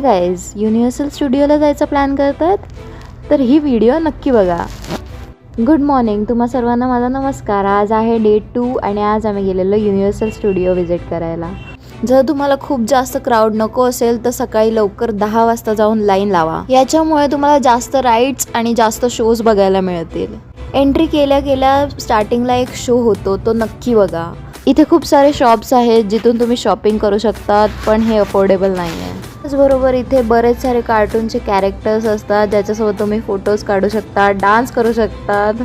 Guys, universal स्टुडिओला जायचा plan करतात तर ही व्हिडिओ नक्की बघा. गुड मॉर्निंग तुम्हा सर्वांना, माझा नमस्कार. आज आहे डे 2 आणि आज आम्ही गेलेलो युनिव्हर्सल स्टुडिओ व्हिजिट करायला. जर तुम्हाला खूप जास्त क्राऊड नको असेल तर सकाळी लवकर 10 वाजता जाऊन लाईन लावा. याच्यामुळे तुम्हाला जास्त राईड्स आणि जास्त शोज बघायला मिळतील. एंट्री केल्या केल्या स्टार्टिंगला एक शो होतो, तो नक्की बघा. इथे खूप सारे शॉप्स आहेत जिथून तुम्ही शॉपिंग करू शकतात, पण हे अफोर्डेबल नाही आहे. त्याचबरोबर इथे बरेच सारे कार्टूनचे कॅरेक्टर्स असतात ज्याच्यासोबत तुम्ही फोटोज काढू शकता, डान्स करू शकतात.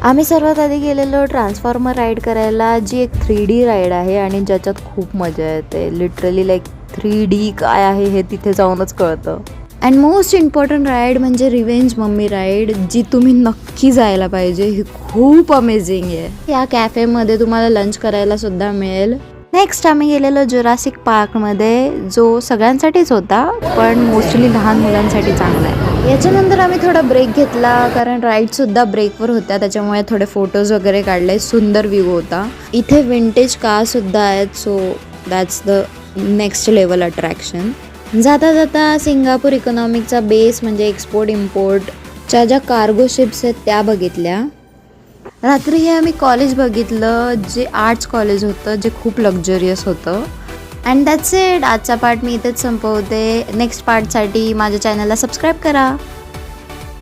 आम्ही सर्वात आधी गेलेलो ट्रान्सफॉर्मर राईड करायला, जी एक 3D राईड आहे आणि ज्याच्यात खूप मजा येते. लिटरली लाईक 3D काय आहे हे तिथे जाऊनच कळतं. अँड मोस्ट इम्पॉर्टंट राईड म्हणजे रिव्हेंज मम्मी राईड, जी तुम्ही नक्की जायला पाहिजे. ही खूप अमेझिंग आहे. या कॅफेमध्ये तुम्हाला लंच करायला सुद्धा मिळेल. नेक्स्ट आम्ही गेलेलो जुरासिक पार्कमध्ये, जो सगळ्यांसाठीच होता पण मोस्टली लहान मुलांसाठी चांगला आहे. याच्यानंतर आम्ही थोडा ब्रेक घेतला कारण राईडसुद्धा ब्रेकवर होत्या, त्याच्यामुळे थोडे फोटोज वगैरे काढले. सुंदर व्ह्यू होता. इथे विंटेज कारसुद्धा आहेत, so that's the next level attraction. जाता जाता सिंगापूर इकॉनॉमिकचा बेस म्हणजे एक्सपोर्ट इम्पोर्टच्या ज्या कार्गो शिप्स आहेत त्या बघितल्या. रात्री हे आम्ही कॉलेज बघितलं, जे आर्ट्स कॉलेज होतं, जे खूप लक्झरियस होतं. And that's it. आजचा पार्ट मी इथेच संपवते. नेक्स्ट पार्टसाठी माझ्या चॅनलला सबस्क्राईब करा.